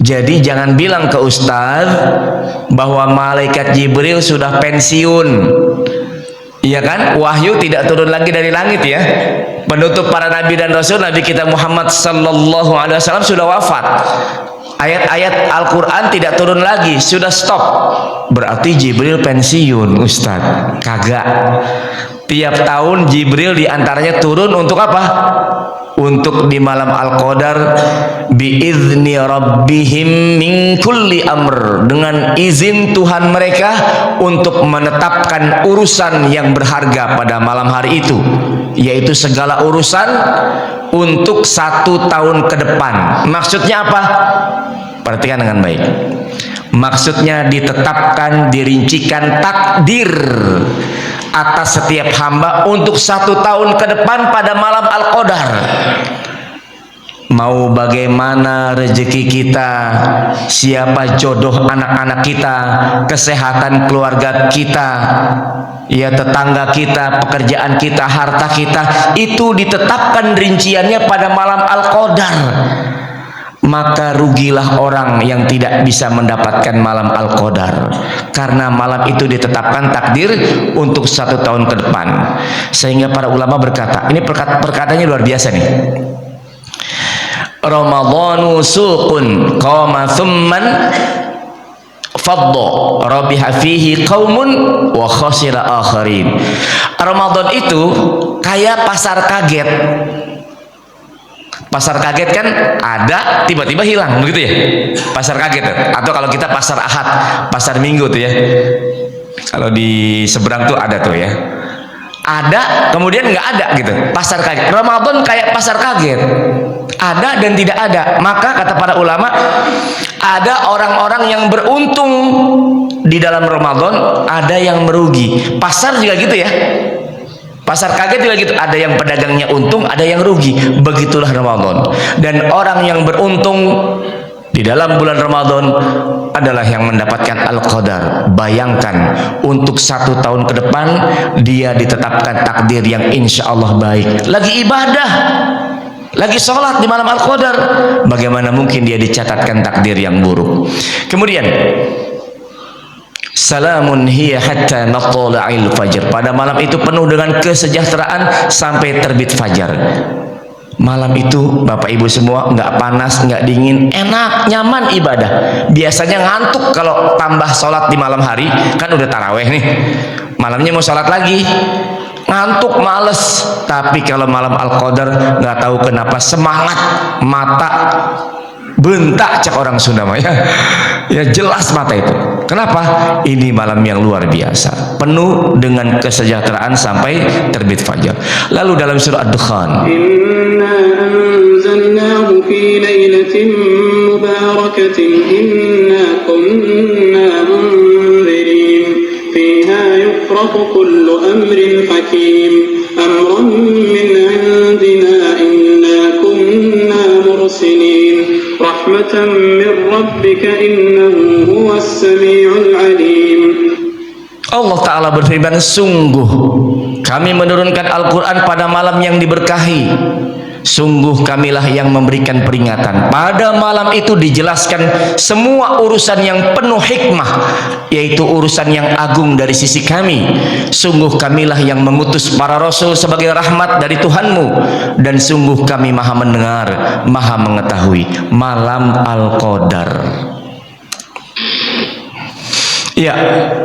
Jadi jangan bilang ke ustaz bahwa malaikat Jibril sudah pensiun. Iya kan? Wahyu tidak turun lagi dari langit ya. Penutup para nabi dan rasul, Nabi kita Muhammad sallallahu alaihi wasallam sudah wafat. Ayat-ayat Al-Quran tidak turun lagi, sudah stop. Berarti Jibril pensiun, Ustaz. Kagak. Tiap tahun Jibril diantaranya turun untuk apa? Untuk di malam Al-Qadar biizni rabbihim min kulli amr, dengan izin Tuhan mereka untuk menetapkan urusan yang berharga pada malam hari itu, yaitu segala urusan untuk 1 tahun ke depan. Maksudnya apa? Perhatikan dengan baik. Maksudnya ditetapkan, dirincikan takdir atas setiap hamba untuk 1 tahun ke depan pada malam Al-Qadar. Mau bagaimana rezeki kita, siapa jodoh anak-anak kita, kesehatan keluarga kita, ya tetangga kita, pekerjaan kita, harta kita, itu ditetapkan rinciannya pada malam Al-Qadar. Maka rugilah orang yang tidak bisa mendapatkan malam Al-Qadar, karena malam itu ditetapkan takdir untuk 1 tahun ke depan. Sehingga para ulama berkata, ini perkataannya luar biasa nih, Ramadhanu suqun qama thumman fadda rabiha fihi qaumun wa khasira akharin. Ramadan itu kayak pasar kaget. Pasar kaget kan ada, tiba-tiba hilang, begitu ya? Pasar kaget, atau kalau kita pasar Ahad, pasar Minggu tuh ya. Kalau di seberang tuh ada tuh ya. Ada, kemudian nggak ada gitu. Pasar kaget. Ramadan kayak pasar kaget. Ada dan tidak ada. Maka kata para ulama, ada orang-orang yang beruntung di dalam Ramadan, ada yang merugi. Pasar juga gitu ya. Pasar kaget juga gitu, ada yang pedagangnya untung, ada yang rugi. Begitulah Ramadan. Dan orang yang beruntung di dalam bulan Ramadan adalah yang mendapatkan Al-Qadar. Bayangkan, untuk 1 tahun ke depan dia ditetapkan takdir yang insya Allah baik. Lagi ibadah, lagi sholat di malam Al-Qadar, bagaimana mungkin dia dicatatkan takdir yang buruk? Kemudian salamun hiya hatta matla'il fajr, pada malam itu penuh dengan kesejahteraan sampai terbit fajar. Malam itu Bapak Ibu semua nggak panas, nggak dingin, enak, nyaman ibadah. Biasanya ngantuk kalau tambah sholat di malam hari, kan udah taraweh nih, malamnya mau sholat lagi, ngantuk, males. Tapi kalau malam Al-Qadar nggak tahu kenapa semangat, mata bentak, cek orang Sunda mah ya. Ya jelas mata itu. Kenapa? Ini malam yang luar biasa, penuh dengan kesejahteraan sampai terbit fajar. Lalu dalam surah Ad-Dukhan, Inna anzalnahu fi lailatin mubarakatin inna kunna munzirin fiha yufraqu kullu amrin hakim amran min indina inna kunna mursilin rahmatan min rabbika innahu huwas sami'ul alim. Allah Ta'ala berfirman, sungguh kami menurunkan Al-Quran pada malam yang diberkahi. Sungguh kamilah yang memberikan peringatan. Pada malam itu dijelaskan semua urusan yang penuh hikmah, yaitu urusan yang agung dari sisi kami. Sungguh kamilah yang mengutus para rasul sebagai rahmat dari Tuhanmu, dan sungguh kami maha mendengar, maha mengetahui. Malam Al-Qadar. Ya,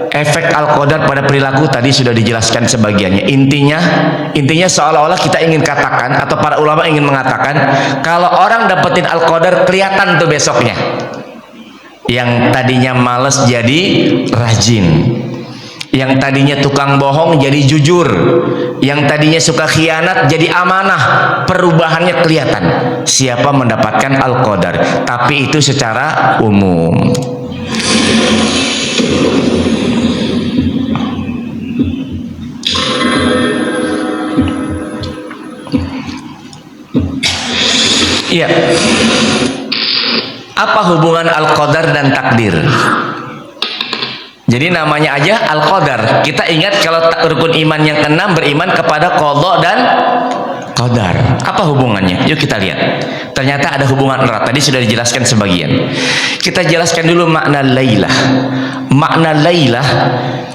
efek Al-Qadar pada perilaku tadi sudah dijelaskan sebagiannya. Intinya seolah-olah kita ingin katakan, atau para ulama ingin mengatakan, kalau orang dapetin Al-Qadar kelihatan tuh besoknya. Yang tadinya males jadi rajin, yang tadinya tukang bohong jadi jujur, yang tadinya suka khianat jadi amanah. Perubahannya kelihatan siapa mendapatkan Al-Qadar, tapi itu secara umum. Iya. Apa hubungan Al-Qadar dan takdir? Jadi namanya aja Al-Qadar. Kita ingat kalau rukun iman yang ke-6 beriman kepada qadha dan qadar. Apa hubungannya? Yuk kita lihat. Ternyata ada hubungan erat. Tadi sudah dijelaskan sebagian. Kita jelaskan dulu makna lailah. Makna lailah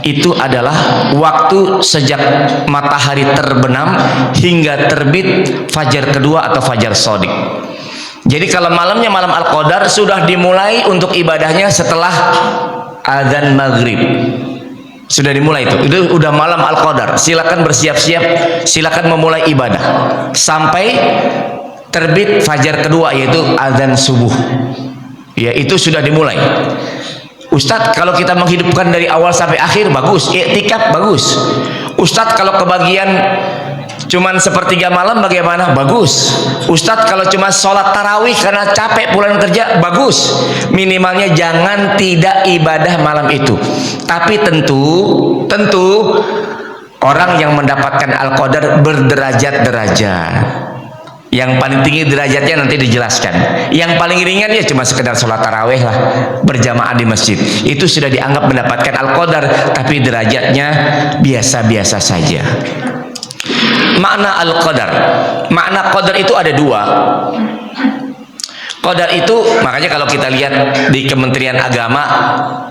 itu adalah waktu sejak matahari terbenam hingga terbit fajar kedua atau fajar shadiq. Jadi kalau malamnya malam Al-Qadar sudah dimulai untuk ibadahnya setelah azan maghrib. Sudah dimulai itu udah malam Al-Qadar. Silakan bersiap-siap, silakan memulai ibadah sampai terbit fajar kedua yaitu azan subuh. Ya, itu sudah dimulai. Ustadz, kalau kita menghidupkan dari awal sampai akhir bagus, i'tikaf bagus. Ustadz, kalau kebagian cuman sepertiga malam bagaimana? Bagus. Ustadz, kalau cuma sholat tarawih karena capek pulang kerja, bagus. Minimalnya jangan tidak ibadah malam itu. Tapi tentu orang yang mendapatkan Al-Qadar berderajat-derajat. Yang paling tinggi derajatnya nanti dijelaskan. Yang paling ringan ya cuma sekedar sholat tarawih lah, berjamaah di masjid. Itu sudah dianggap mendapatkan Al-Qadar, tapi derajatnya biasa-biasa saja. Makna Al-Qadar, makna Qadar itu ada dua. Qadar itu, makanya kalau kita lihat di Kementerian Agama,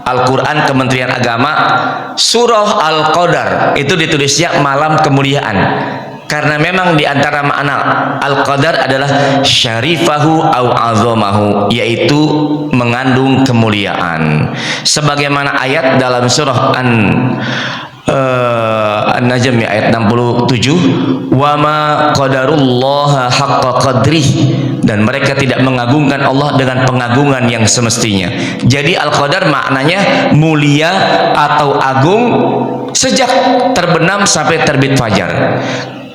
Al-Quran Kementerian Agama, surah Al-Qadar itu ditulisnya malam kemuliaan. Karena memang di antara makna Al-Qadar adalah syarifahu au azamahu, yaitu mengandung kemuliaan. Sebagaimana ayat dalam surah An-Najm ayat 67, wa ma qadarullaha haqqa qadrih, dan mereka tidak mengagungkan Allah dengan pengagungan yang semestinya. Jadi Al-Qadar maknanya mulia atau agung sejak terbenam sampai terbit fajar.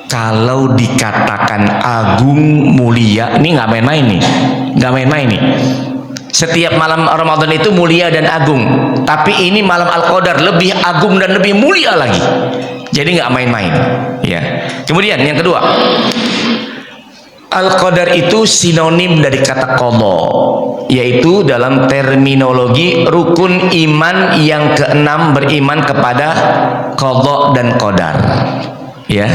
Kalau dikatakan agung mulia, ini nggak main-main nih, nggak main-main nih. Setiap malam Ramadan itu mulia dan agung, tapi ini malam Al-Qadar lebih agung dan lebih mulia lagi. Jadi nggak main-main. Ya. Kemudian yang kedua, Al-Qadar itu sinonim dari kata qadha, yaitu dalam terminologi rukun iman yang keenam, beriman kepada qadha dan qadar. Ya.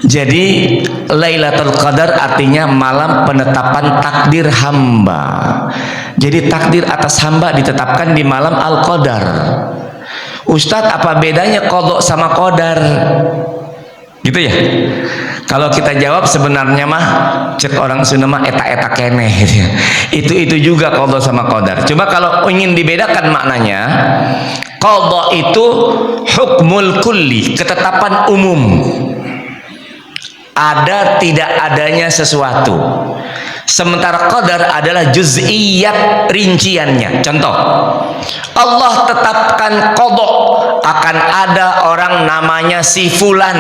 Jadi Lailatul Qadar artinya malam penetapan takdir hamba. Jadi takdir atas hamba ditetapkan di malam Al-Qadar. Ustadz, apa bedanya qadha sama qadar? Gitu ya. Kalau kita jawab sebenarnya mah cek orang Sunda mah eta-eta keneh gitu ya. Itu juga qadha sama qadar. Coba kalau ingin dibedakan maknanya, qadha itu hukmul kulli, ketetapan umum. Ada tidak adanya sesuatu. Sementara qadar adalah juz'iyat, rinciannya. Contoh, Allah tetapkan qadha akan ada orang namanya si fulan.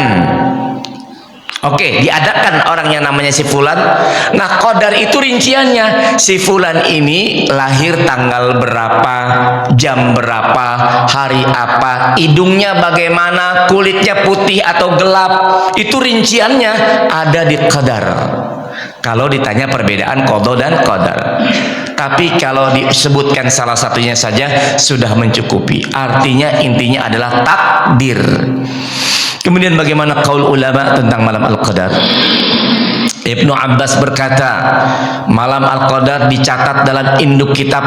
Oke, diadakan orang yang namanya si fulan. Nah, qadar itu rinciannya. Si fulan ini lahir tanggal berapa, jam berapa, hari apa, hidungnya bagaimana, kulitnya putih atau gelap. Itu rinciannya ada di qadar. Kalau ditanya perbedaan qadha dan qadar. Tapi kalau disebutkan salah satunya saja sudah mencukupi. Artinya intinya adalah takdir. Kemudian bagaimana qaul ulama tentang malam Al-Qadar? Ibnu Abbas berkata, malam Al-Qadar dicatat dalam induk kitab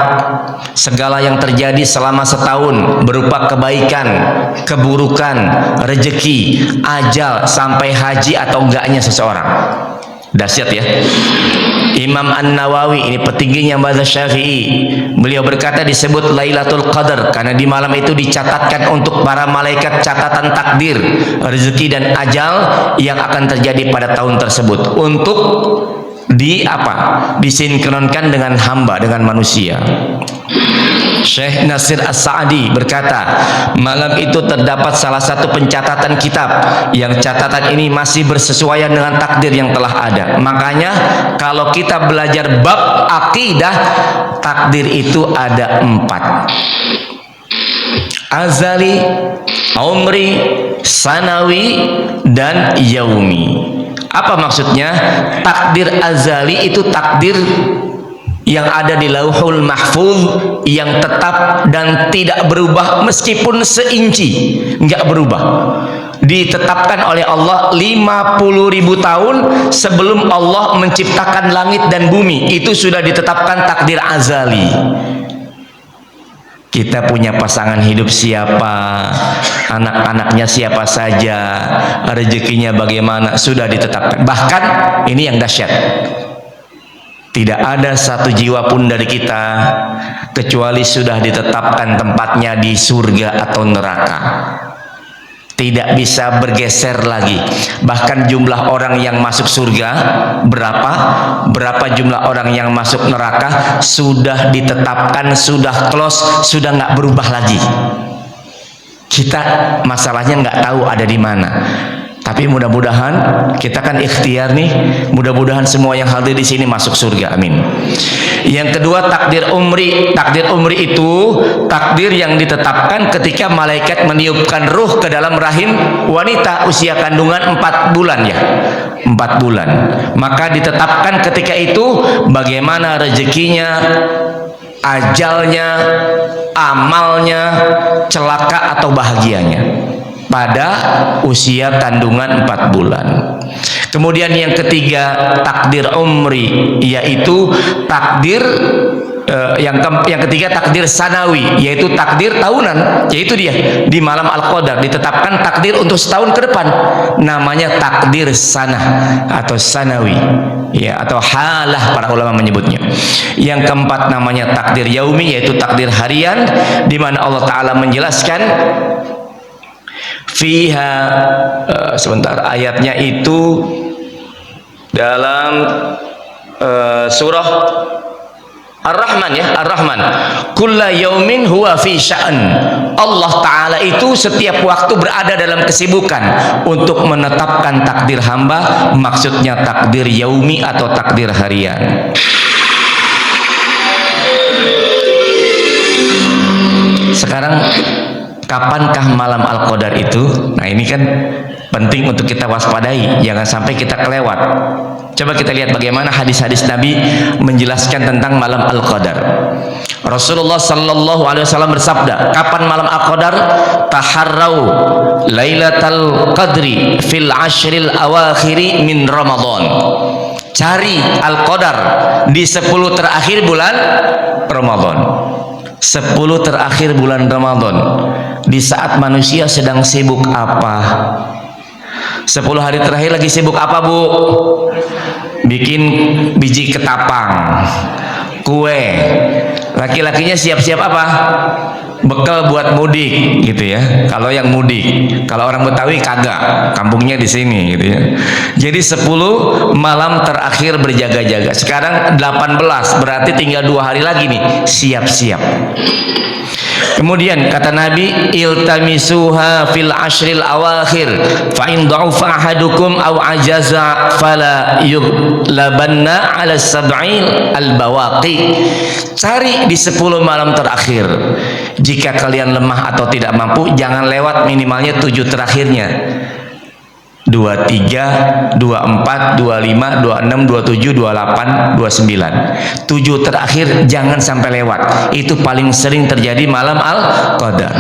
segala yang terjadi selama setahun berupa kebaikan, keburukan, rezeki, ajal, sampai haji atau enggaknya seseorang. Dahsyat ya. Imam An-Nawawi, ini petingginya mazhab Syafi'i, beliau berkata disebut Lailatul Qadar karena di malam itu dicatatkan untuk para malaikat catatan takdir, rezeki dan ajal yang akan terjadi pada tahun tersebut untuk disinkronkan dengan hamba, dengan manusia. Syekh Nasir As-Sa'di berkata, malam itu terdapat salah satu pencatatan kitab yang catatan ini masih bersesuaian dengan takdir yang telah ada. Makanya kalau kita belajar bab akidah, takdir itu ada 4: azali, umri, sanawi, dan yaumi. Apa maksudnya? Takdir azali itu takdir yang ada di Lauhul Mahfuz, yang tetap dan tidak berubah meskipun seinci, nggak berubah. ditetapkan oleh Allah 50.000 tahun sebelum Allah menciptakan langit dan bumi. Itu sudah ditetapkan takdir azali. Kita punya pasangan hidup siapa, anak-anaknya siapa saja, rezekinya bagaimana, sudah ditetapkan. Bahkan ini yang dahsyat, tidak ada satu jiwa pun dari kita kecuali sudah ditetapkan tempatnya di surga atau neraka. Tidak bisa bergeser lagi. Bahkan jumlah orang yang masuk surga berapa jumlah orang yang masuk neraka sudah ditetapkan, sudah close, sudah nggak berubah lagi. Kita masalahnya nggak tahu ada di mana. Tapi mudah-mudahan kita kan ikhtiar nih, mudah-mudahan semua yang hadir di sini masuk surga, amin. Yang kedua, takdir umri. Takdir umri itu takdir yang ditetapkan ketika malaikat meniupkan ruh ke dalam rahim wanita usia kandungan 4 bulan ya. 4 bulan. Maka ditetapkan ketika itu bagaimana rezekinya, ajalnya, amalnya, celaka atau bahagianya pada usia kandungan 4 bulan. Kemudian yang ketiga, takdir umri, yaitu takdir yang ketiga takdir sanawi, yaitu takdir tahunan, yaitu dia di malam Al-Qadar ditetapkan takdir untuk setahun ke depan, namanya takdir sanah atau sanawi ya, atau halah para ulama menyebutnya. Yang keempat namanya takdir yaumi, yaitu takdir harian, di mana Allah Ta'ala menjelaskan fiha, sebentar, ayatnya itu dalam surah Ar-Rahman ya, Ar-Rahman. Kulla yaumin huwa fi sya'an. Allah Ta'ala itu setiap waktu berada dalam kesibukan untuk menetapkan takdir hamba, maksudnya takdir yaumi atau takdir harian. Sekarang kapankah malam Al-Qadar itu? Nah, ini kan penting untuk kita waspadai, jangan sampai kita kelewat. Coba kita lihat bagaimana hadis-hadis Nabi menjelaskan tentang malam Al-Qadar. Rasulullah sallallahu alaihi wasallam bersabda, kapan malam Al-Qadar? Taharrau Lailatul Qadri fil ashril awakhiri min Ramadan. Cari Al-Qadar di 10 terakhir bulan Ramadan. 10 terakhir bulan Ramadan, di saat manusia sedang sibuk apa? 10 hari terakhir lagi sibuk apa, Bu? Bikin biji ketapang, kue. Laki-lakinya siap-siap apa? Bekal buat mudik gitu ya. Kalau yang mudik, kalau orang Betawi kagak, kampungnya di sini gitu ya. Jadi 10 malam terakhir berjaga-jaga. Sekarang 18, berarti tinggal 2 hari lagi nih, siap-siap. Kemudian kata Nabi, iltamisuha fil ashril awakhir fa in dha'afa ahadukum aw ajaza fala yughlabanna 'ala sab'il al-bawaqi. Cari di 10 malam terakhir. Jika kalian lemah atau tidak mampu, jangan lewat minimalnya 7 terakhirnya. 23, 24, 25, 26, 27, 28, 29. 7 terakhir jangan sampai lewat. Itu paling sering terjadi malam Al-Qadar.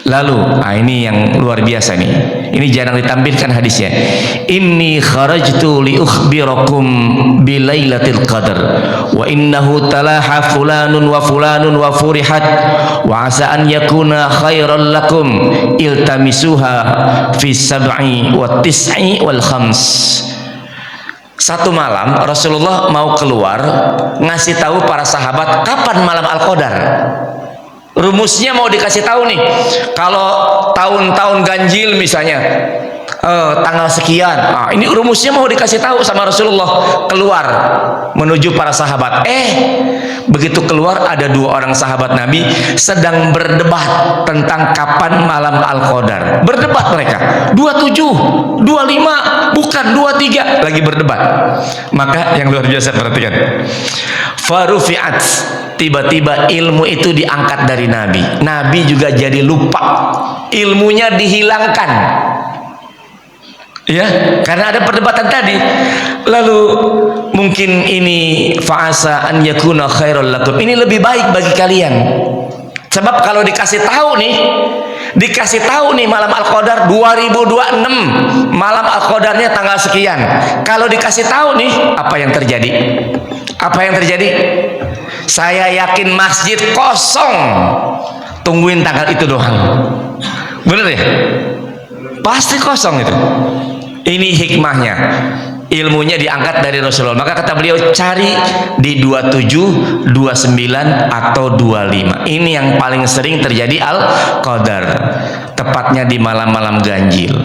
Lalu, ini yang luar biasa nih. Ini jarang ditampilkan hadisnya. Inni kharajtu li ukhbirakum bi lailatul qadar wa innahu talaha fulanun wa fulanun wa furihat wa asa an yakuna khairan lakum iltamisuha fi sab'i wa tis'i wal khams. Satu malam Rasulullah mau keluar ngasih tahu para sahabat kapan malam Al-Qadar. Rumusnya mau dikasih tahu nih, kalau tahun-tahun ganjil misalnya tanggal sekian, ini rumusnya mau dikasih tahu sama Rasulullah. Keluar menuju para sahabat. Begitu keluar ada 2 orang sahabat Nabi sedang berdebat tentang kapan malam Al-Qadar. Berdebat mereka, 27, 25, bukan 23, lagi berdebat. Maka yang luar biasa, perhatikan. Farufi'at, tiba-tiba ilmu itu diangkat dari Nabi. Nabi juga jadi lupa, ilmunya dihilangkan ya, karena ada perdebatan tadi. Lalu mungkin ini fa'asa an yakuna khairul lakum, ini lebih baik bagi kalian. Sebab kalau dikasih tahu nih, Dikasih tahu nih malam Al-Qadar 2026, malam Al-Qadarnya tanggal sekian. Kalau dikasih tahu nih, apa yang terjadi? Apa yang terjadi? Saya yakin masjid kosong, tungguin tanggal itu doang. Bener ya? Pasti kosong itu. Ini hikmahnya. Ilmunya diangkat dari Rasulullah. Maka kata beliau, cari di 27, 29 atau 25. Ini yang paling sering terjadi Al-Qadar, tepatnya di malam-malam ganjil.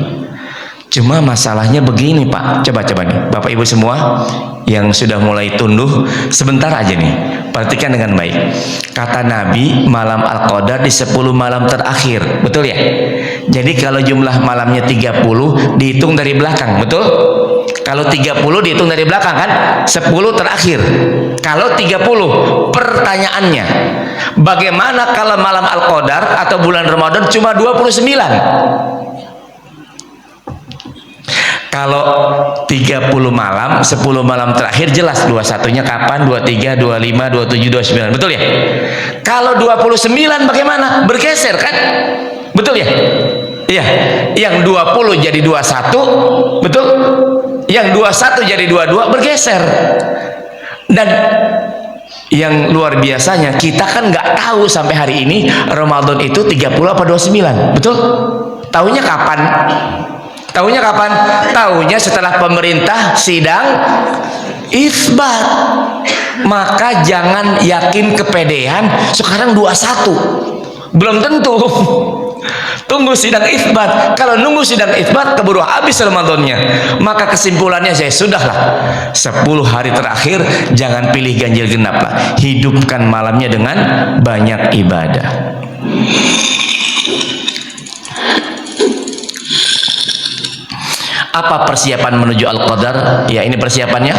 Cuma masalahnya begini Pak, coba nih Bapak Ibu semua yang sudah mulai tunduh, sebentar aja nih, perhatikan dengan baik. Kata Nabi, malam Al-Qadar di 10 malam terakhir, betul ya? Jadi kalau jumlah malamnya 30, dihitung dari belakang, betul? Kalau 30 dihitung dari belakang kan, 10 terakhir. Kalau 30, pertanyaannya, bagaimana kalau malam Al-Qadar atau bulan Ramadan cuma 29? Kalau 30 malam, 10 malam terakhir jelas 21-nya kapan, 23, 25, 27, 29. Betul ya? Kalau 29 bagaimana? Bergeser kan? Betul ya? Iya. Yang 20 jadi 21, betul? Yang 21 jadi 22 bergeser. Dan yang luar biasanya, kita kan nggak tahu sampai hari ini Ramadan itu 30 apa 29. Betul? Tahunya kapan? Tahunya kapan? Tahunya setelah pemerintah sidang isbat. Maka jangan yakin kepedean sekarang 21. Belum tentu. Tunggu sidang isbat. Kalau nunggu sidang isbat keburu habis Ramadannya. Maka kesimpulannya saya sudahlah, 10 hari terakhir jangan pilih ganjil genap lah. Hidupkan malamnya dengan banyak ibadah. Apa persiapan menuju Al-Qadar? Ya, ini persiapannya.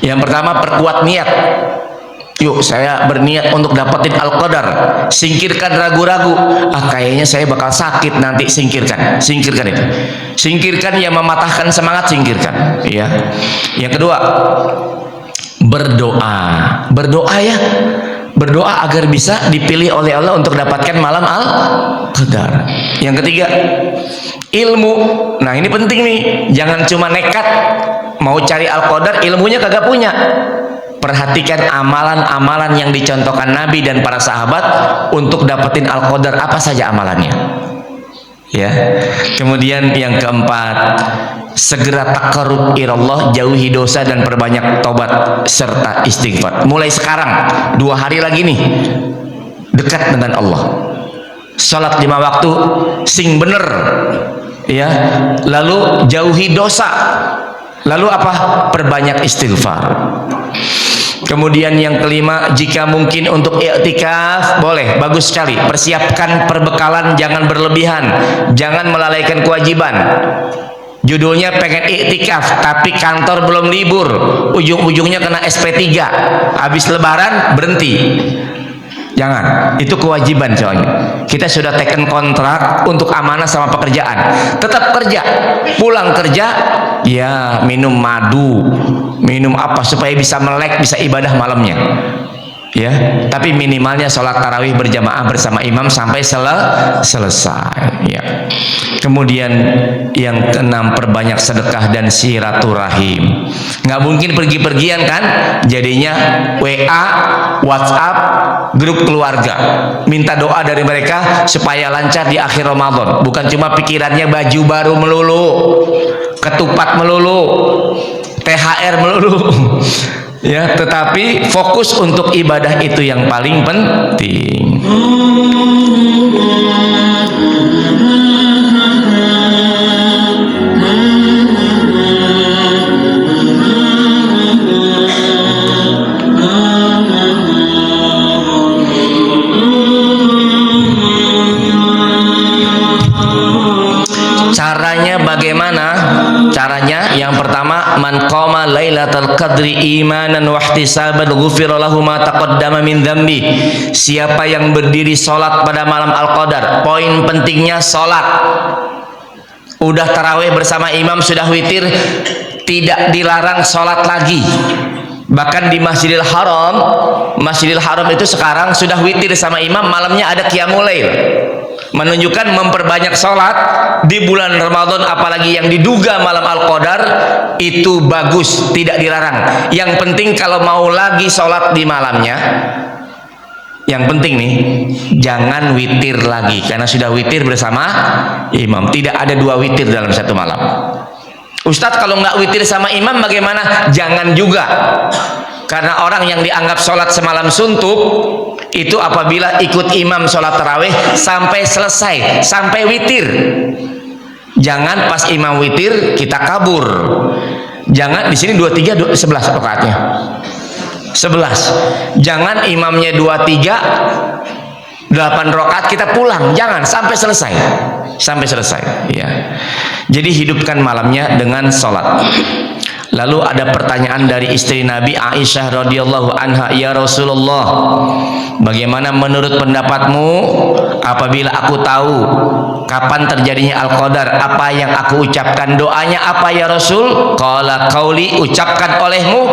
Yang pertama, perkuat niat. Yuk, saya berniat untuk dapetin Al-Qadar. Singkirkan ragu-ragu. Kayaknya saya bakal sakit nanti. Singkirkan itu. Singkirkan yang mematahkan semangat, singkirkan. Ya. Yang kedua, berdoa. Berdoa ya. Berdoa agar bisa dipilih oleh Allah untuk dapatkan malam Al-Qadar. Yang ketiga, ilmu. Nah, ini penting nih. Jangan cuma nekat mau cari Al-Qadar, ilmunya kagak punya. Perhatikan amalan-amalan yang dicontohkan Nabi dan para sahabat untuk dapetin Al-Qadar. Apa saja amalannya? Ya. Kemudian yang keempat, segera taqarrub ilallah, jauhi dosa dan perbanyak tobat serta istighfar. Mulai sekarang, 2 hari lagi nih, dekat dengan Allah. Salat 5 waktu, sing bener, ya. Lalu jauhi dosa. Lalu apa? Perbanyak istighfar. Kemudian yang kelima, jika mungkin untuk i'tikaf, boleh, bagus sekali. Persiapkan perbekalan, jangan berlebihan, jangan melalaikan kewajiban. Judulnya pengen i'tikaf, tapi kantor belum libur, ujung-ujungnya kena SP3, habis lebaran berhenti. Jangan, itu kewajiban soalnya. Kita sudah teken kontrak untuk amanah sama pekerjaan. Tetap kerja, pulang kerja, ya minum madu, minum apa supaya bisa melek, bisa ibadah malamnya. Ya, tapi minimalnya sholat tarawih berjamaah bersama imam sampai selesai. Ya. Kemudian yang keenam, perbanyak sedekah dan silaturahim. Nggak mungkin pergi-pergian kan? Jadinya WA, WhatsApp, grup keluarga. Minta doa dari mereka supaya lancar di akhir Ramadan. Bukan cuma pikirannya baju baru melulu, ketupat melulu, THR melulu. Ya, tetapi fokus untuk ibadah itu yang paling penting. Caranya bagaimana? Caranya yang pertama, man qama lailatul qadri imanan wa ihtisaban ghufira lahu ma taqaddama min dzambi. Siapa yang berdiri salat pada malam Al-Qadar, poin pentingnya salat. Udah tarawih bersama imam, sudah witir, tidak dilarang salat lagi. Bahkan di Masjidil Haram itu sekarang sudah witir sama imam, malamnya ada qiyamul lail, menunjukkan memperbanyak sholat di bulan Ramadan, apalagi yang diduga malam Al-Qadar itu bagus, tidak dilarang. Yang penting kalau mau lagi sholat di malamnya, yang penting nih, jangan witir lagi, karena sudah witir bersama imam. Tidak ada dua witir dalam satu malam. Ustadz, kalau nggak witir sama imam bagaimana? Jangan juga, karena orang yang dianggap sholat semalam suntuk itu apabila ikut imam sholat tarawih sampai selesai, sampai witir. Jangan pas imam witir kita kabur. Jangan di sini 23 11 rakaatnya. 11. Jangan imamnya 23 8 rakaat kita pulang. Jangan sampai selesai. Sampai selesai, ya. Jadi hidupkan malamnya dengan sholat. Lalu ada pertanyaan dari istri Nabi Aisyah radhiyallahu anha, "Ya Rasulullah, bagaimana menurut pendapatmu apabila aku tahu kapan terjadinya Al-Qadar, apa yang aku ucapkan, doanya apa ya Rasul?" Qala qauli, ucapkan olehmu,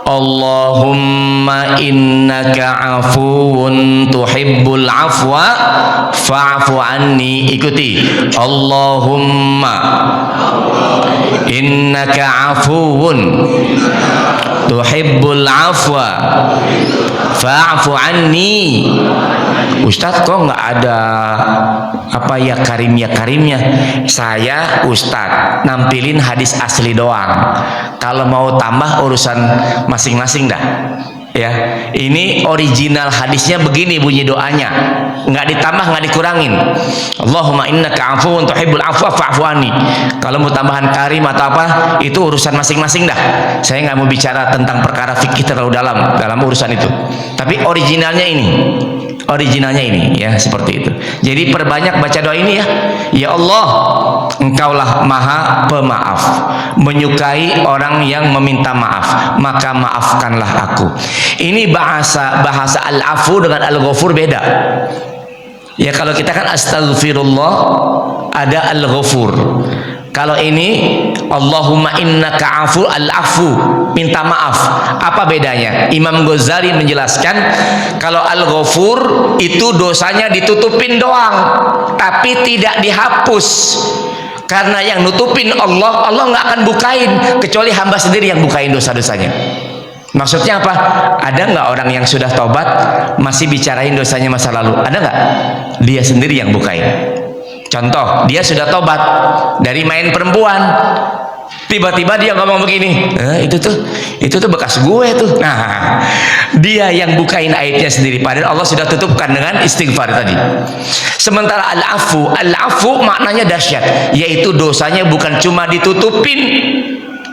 Allahumma innaka afuwun tuhibbul afwa fa'fu anni. Ikuti, Allahumma innaka afuwun tuhibbul afwa fa'fu anni. Ustadz, kok nggak ada apa ya karimnya? Saya Ustadz nampilin hadis asli doang. Kalau mau tambah urusan masing-masing dah. Ya, ini original hadisnya begini bunyi doanya, nggak ditambah nggak dikurangin. Allahumma innaka afuwun tuhibbul afwa fa'fu anni. Kalau mau tambahan karim atau apa itu urusan masing-masing dah. Saya nggak mau bicara tentang perkara fikih terlalu dalam urusan itu. Tapi originalnya ini ya, seperti itu. Jadi perbanyak baca doa ini ya. Ya Allah, Engkaulah Maha Pemaaf, menyukai orang yang meminta maaf, maka maafkanlah aku. Ini bahasa al-afu dengan al-ghafur beda. Ya, kalau kita kan astaghfirullah, ada al-ghafur. Kalau ini Allahumma innaka afu, al-afu, minta maaf. Apa bedanya? Imam Ghazali menjelaskan kalau al-ghafur itu dosanya ditutupin doang, tapi tidak dihapus. Karena yang nutupin Allah nggak akan bukain, kecuali hamba sendiri yang bukain dosa-dosanya. Maksudnya apa? Ada nggak orang yang sudah tobat masih bicarain dosanya masa lalu? Ada nggak? Dia sendiri yang bukain. Contoh, dia sudah tobat dari main perempuan, tiba-tiba dia ngomong begini, itu tuh bekas gue tuh. Nah, dia yang bukain aibnya sendiri, padahal Allah sudah tutupkan dengan istighfar tadi. Sementara al-afu maknanya dahsyat, yaitu dosanya bukan cuma ditutupin,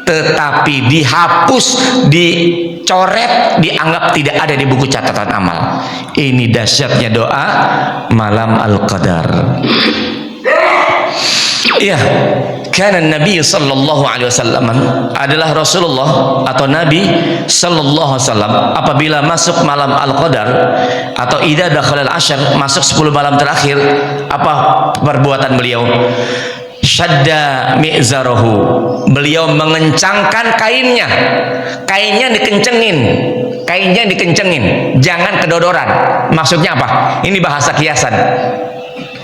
tetapi dihapus, dicoret, dianggap tidak ada di buku catatan amal. Ini dahsyatnya doa malam Al-Qadar. Iya, karena Nabi sallallahu alaihi wasallam adalah Rasulullah atau Nabi sallallahu alaihi wasallam apabila masuk malam Al-Qadar atau idza dakhala al-ashr, masuk 10 malam terakhir, apa perbuatan beliau? Syadda mi'zarahu, beliau mengencangkan kainnya dikencengin, jangan kedodoran. Maksudnya apa? Ini bahasa kiasan.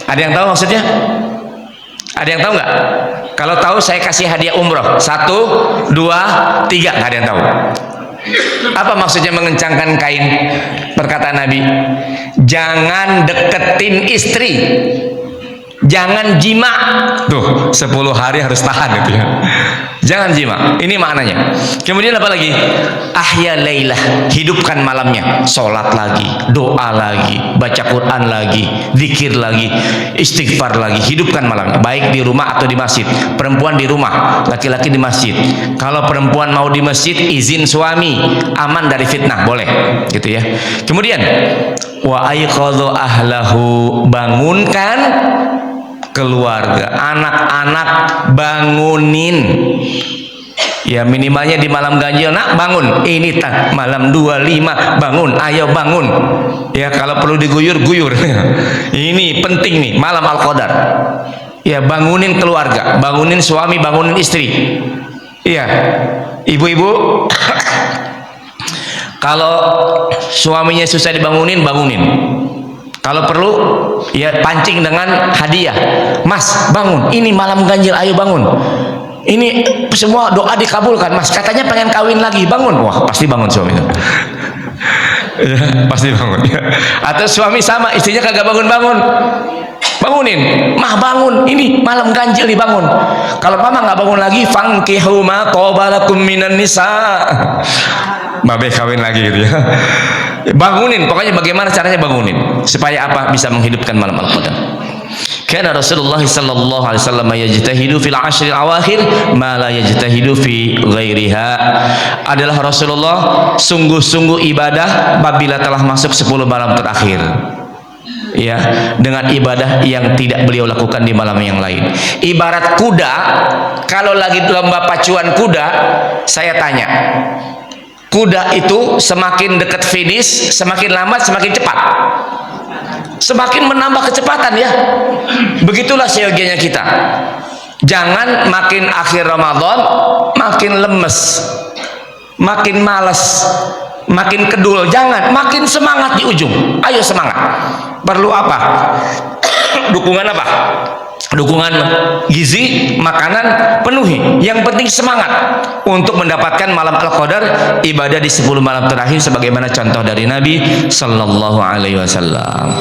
Ada yang tahu maksudnya? Ada yang tahu nggak? Kalau tahu saya kasih hadiah umroh. 1, 2, 3. Nggak ada yang tahu. Apa maksudnya mengencangkan kain? Perkataan Nabi, jangan deketin istri, jangan jima. Tuh, 10 hari harus tahan itu ya. Jangan jima. Ini maknanya. Kemudian apa lagi? Ahya lailah, hidupkan malamnya. Sholat lagi, doa lagi, baca Quran lagi, zikir lagi, istighfar lagi. Hidupkan malamnya. Baik di rumah atau di masjid. Perempuan di rumah, laki-laki di masjid. Kalau perempuan mau di masjid, izin suami, aman dari fitnah, boleh. Gitu ya. Kemudian wa aiqadhu ahlahu, bangunkan keluarga, anak-anak bangunin. Ya minimalnya di malam ganjil, nak bangun, ini tak malam 25, bangun, ayo bangun. Ya kalau perlu diguyur, guyur. Ini penting nih malam Al-Qadar. Ya bangunin keluarga, bangunin suami, bangunin istri. Iya, ibu-ibu Kalau suaminya susah dibangunin, bangunin. Kalau perlu, ya pancing dengan hadiah. Mas, bangun. Ini malam ganjil, ayo bangun. Ini semua doa dikabulkan, Mas. Katanya pengen kawin lagi, bangun. Wah, pasti bangun suami itu. Ya, pasti bangun. Atau suami sama, istrinya kagak bangun-bangun. Bangunin, mah bangun. Ini malam ganjil nih, bangun. Kalau mama nggak bangun lagi, fankihu ma tobalakum minan nisa. Babe kawin lagi gitu ya. Bangunin, pokoknya bagaimana caranya bangunin supaya apa? Bisa menghidupkan malam Al-Qadar. Karena Rasulullah sallallahu alaihi wasallam yajtahidu fil ashril awakhir ma la yajtahidu fi ghairiha. Adalah Rasulullah sungguh-sungguh ibadah apabila telah masuk 10 malam terakhir. Ya, dengan ibadah yang tidak beliau lakukan di malam yang lain. Ibarat kuda, kalau lagi lomba pacuan kuda, saya tanya, kuda itu semakin dekat finish, semakin lambat, semakin cepat. Semakin menambah kecepatan ya. Begitulah seyogianya kita. Jangan makin akhir Ramadan makin lemes, makin malas, makin kedul. Jangan, makin semangat di ujung. Ayo semangat. Perlu apa? Dukungan apa? Dukungan gizi, makanan penuhi. Yang penting semangat untuk mendapatkan malam Al-Qadar, ibadah di 10 malam terakhir sebagaimana contoh dari Nabi sallallahu alaihi wasallam.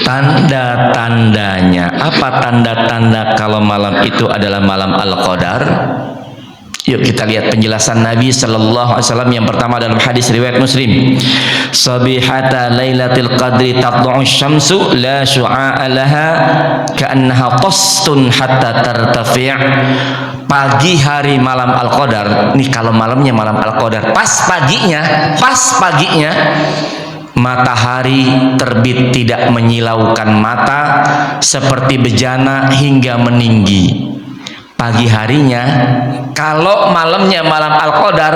Tanda-tandanya, apa tanda-tanda kalau malam itu adalah malam Al-Qadar? Yuk kita lihat penjelasan Nabi sallallahu alaihi wasallam. Yang pertama dalam hadis riwayat Muslim, sabihata lailatul qadri tad'u syamsu la syu'a laha ka'annaha qastun hatta tartafi'. Pagi hari malam Al-Qadar. Nih kalau malamnya malam Al-Qadar, pas paginya matahari terbit tidak menyilaukan mata seperti bejana hingga meninggi. Pagi harinya, kalau malamnya malam Al-Qadar,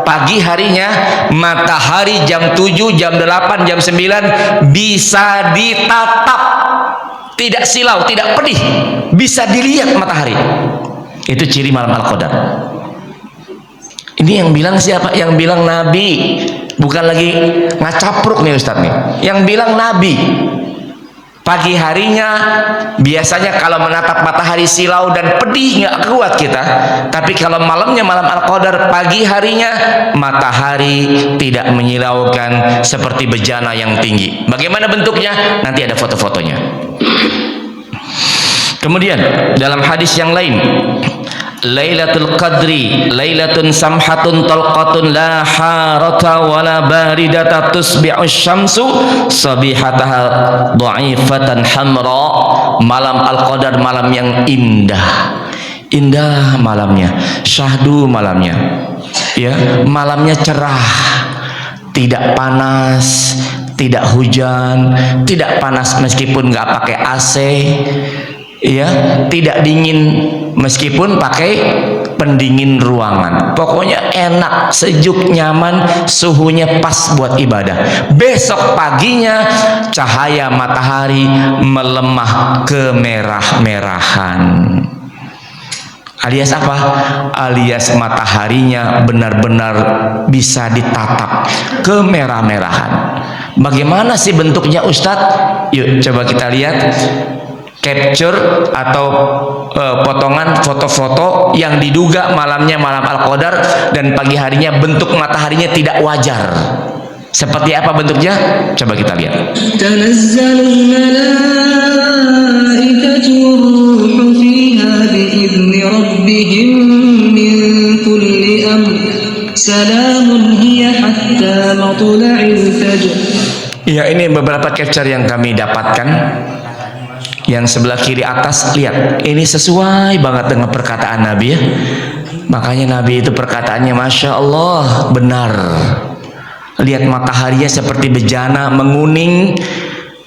pagi harinya matahari jam 7, jam 8, jam 9 bisa ditatap, tidak silau, tidak pedih, bisa dilihat matahari. Itu ciri malam Al-Qadar. Ini yang bilang siapa? Yang bilang Nabi, bukan lagi ngacapruk nih Ustadz nih. Yang bilang Nabi. Pagi harinya biasanya kalau menatap matahari silau dan pedih nggak kuat kita. Tapi kalau malamnya malam Al-Qadar, pagi harinya matahari tidak menyilaukan seperti bejana yang tinggi. Bagaimana bentuknya? Nanti ada foto-fotonya. Kemudian dalam hadis yang lain, Lailatul Qadri lailatun samhatun talqatun la harata wala baridata tusbi'us syamsu sabihataha dha'ifatan hamra. Malam Al-Qadar malam yang indah. Indah malamnya, syahdu malamnya. Ya, malamnya cerah. Tidak panas, tidak hujan, tidak panas meskipun nggak pakai AC. Ya, tidak dingin meskipun pakai pendingin ruangan. Pokoknya enak, sejuk, nyaman, suhunya pas buat ibadah. Besok paginya cahaya matahari melemah kemerah-merahan. Alias apa? Alias mataharinya benar-benar bisa ditatap kemerah-merahan. Bagaimana sih bentuknya Ustadz? Yuk coba kita lihat capture atau potongan foto-foto yang diduga malamnya malam Al-Qadar dan pagi harinya bentuk mataharinya tidak wajar. Seperti apa bentuknya? Coba kita lihat. Tanazzalul malaikatu war-ruhu fiha bi'izni rabbihim min kulli amr. Salamun hiya hatta matla'il fajr. Ya, ini beberapa capture yang kami dapatkan. Yang sebelah kiri atas, lihat, ini sesuai banget dengan perkataan Nabi ya. Makanya Nabi itu perkataannya Masya Allah benar. Lihat mataharinya seperti bejana menguning,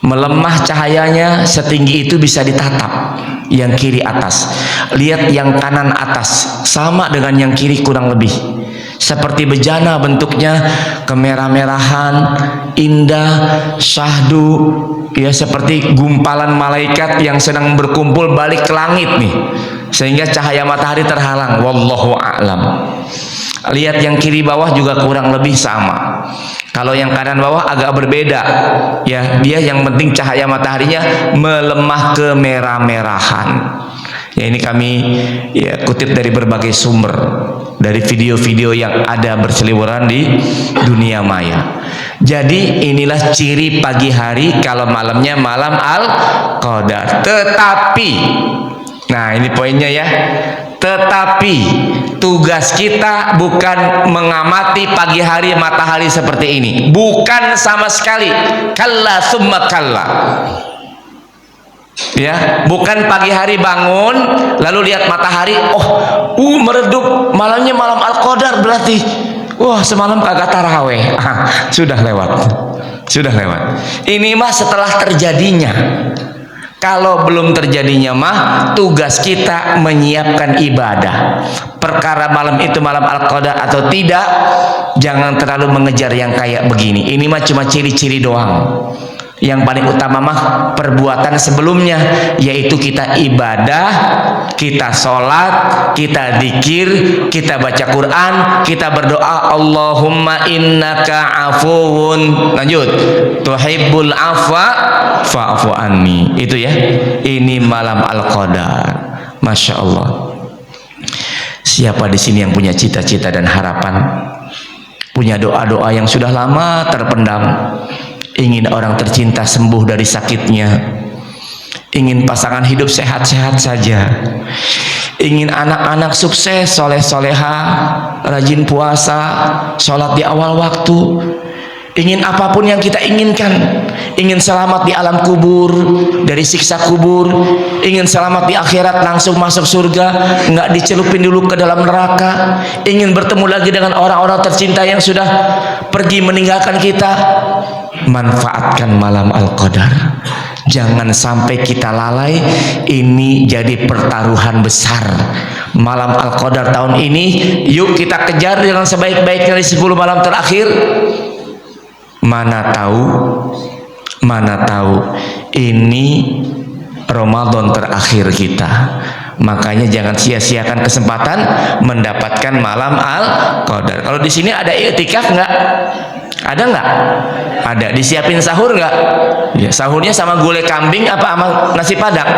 melemah cahayanya setinggi itu bisa ditatap. Yang kiri atas, lihat yang kanan atas, sama dengan yang kiri kurang lebih. seperti bejana bentuknya, kemerah-merahan, indah, syahdu, ya seperti gumpalan malaikat yang sedang berkumpul balik ke langit nih, sehingga cahaya matahari terhalang. Wallahu a'lam. Lihat yang kiri bawah juga kurang lebih sama. Kalau yang kanan bawah agak berbeda, ya dia yang penting cahaya mataharinya melemah kemerah-merahan. Ya ini kami ya kutip dari berbagai sumber, dari video-video yang ada berseliweran di dunia maya. Jadi inilah ciri pagi hari, kalau malamnya malam Al-Qadar. Tetapi, nah ini poinnya ya, tetapi tugas kita bukan mengamati pagi hari matahari seperti ini, bukan sama sekali. Kalla summa kalla. Ya, bukan pagi hari bangun lalu lihat matahari, meredup, malamnya malam Al-Qadar, berarti wah semalam kagak taraweh. Sudah lewat. Ini mah setelah terjadinya. Kalau belum terjadinya mah tugas kita menyiapkan ibadah. Perkara malam itu malam Al-Qadar atau tidak, jangan terlalu mengejar yang kayak begini. Ini mah cuma ciri-ciri doang. Yang paling utama mah perbuatan sebelumnya, yaitu kita ibadah, kita sholat, kita zikir, kita baca Quran, kita berdoa, Allahumma innaka afuwun, lanjut, tuhibbul afwa fa'fu anni. Itu ya, ini malam Al-Qadar. Masya Allah. Siapa di sini yang punya cita-cita dan harapan, punya doa-doa yang sudah lama terpendam, ingin orang tercinta sembuh dari sakitnya, ingin pasangan hidup sehat-sehat saja, ingin anak-anak sukses, soleh-soleha, rajin puasa, sholat di awal waktu, ingin apapun yang kita inginkan, ingin selamat di alam kubur dari siksa kubur, ingin selamat di akhirat langsung masuk surga, nggak dicelupin dulu ke dalam neraka, ingin bertemu lagi dengan orang-orang tercinta yang sudah pergi meninggalkan kita. Manfaatkan malam Al-Qadar, jangan sampai kita lalai. Ini jadi pertaruhan besar. Malam Al-Qadar tahun ini, yuk kita kejar dengan sebaik-baiknya di 10 malam terakhir. Mana tahu ini Ramadan terakhir kita. Makanya jangan sia-siakan kesempatan mendapatkan malam Al-Qadar. Kalau di sini ada i'tikaf nggak? Ada nggak? Ada. Disiapin sahur nggak? Ya, sahurnya sama gulai kambing apa sama nasi padang?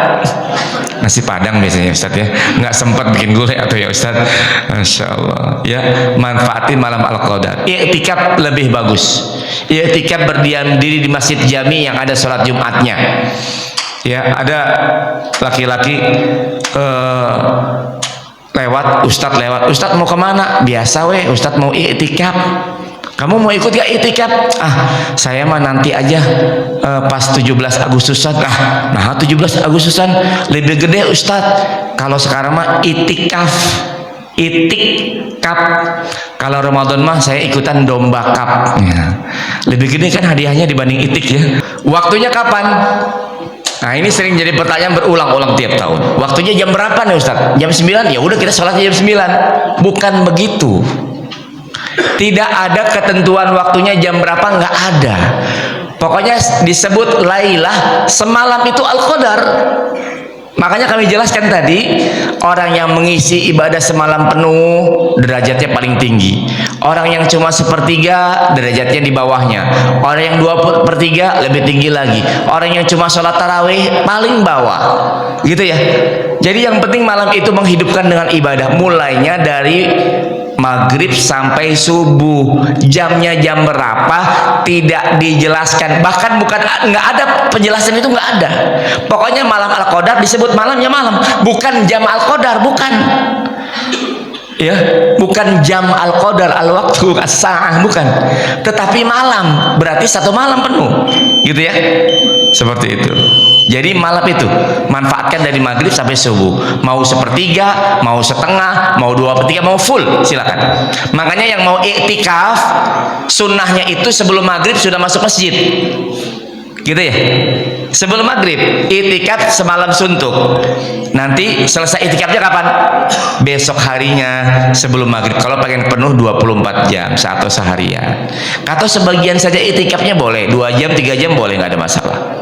Nasi padang biasanya Ustadz ya. Nggak sempat bikin gulai atau ya Ustadz? Masya Allah. Ya, manfaatin malam Al-Qadar. I'tikaf lebih bagus. I'tikaf berdiam diri di masjid jami yang ada sholat Jumatnya. Ya, ada laki-laki lewat, Ustadz mau kemana? Biasa weh, Ustadz mau i'tikaf. Kamu mau ikut gak i'tikaf? Saya mah nanti aja pas 17 Agustusan. Nah 17 Agustusan lebih gede Ustadz. Kalau sekarang mah i'tikaf. Kalau Ramadan mah saya ikutan domba kap ya. Lebih gede kan hadiahnya dibanding itik ya. Waktunya kapan? Nah ini sering jadi pertanyaan berulang-ulang tiap tahun. Waktunya jam berapa nih Ustadz? Jam 9? Ya udah kita sholatnya jam 9. Bukan begitu. Tidak ada ketentuan waktunya jam berapa, nggak ada. Pokoknya disebut lailah, semalam itu Al-Qadar. Makanya kami jelaskan tadi, orang yang mengisi ibadah semalam penuh derajatnya paling tinggi. Orang yang cuma sepertiga derajatnya di bawahnya. Orang yang 2/3 lebih tinggi lagi. Orang yang cuma sholat tarawih paling bawah. Gitu ya. Jadi yang penting malam itu menghidupkan dengan ibadah. Mulainya dari maghrib sampai subuh. Jamnya jam berapa tidak dijelaskan, bahkan nggak ada penjelasan, itu nggak ada. Pokoknya malam Al-Qadar disebut malamnya malam, bukan jam Al-Qadar, bukan ya, bukan jam Al-Qadar, al-waktu as-sa'ah, bukan, tetapi malam, berarti satu malam penuh gitu ya, seperti itu. Jadi malam itu manfaatkan dari maghrib sampai subuh. Mau sepertiga, mau setengah, mau 2/3, mau full, silakan. Makanya yang mau i'tikaf, sunnahnya itu sebelum maghrib sudah masuk masjid, gitu ya. Sebelum maghrib, i'tikaf semalam suntuk. Nanti selesai i'tikafnya kapan? besok harinya sebelum maghrib. Kalau pengen penuh 24 jam atau seharian. Atau sebagian saja itikafnya boleh, 2 jam 3 jam boleh, nggak ada masalah.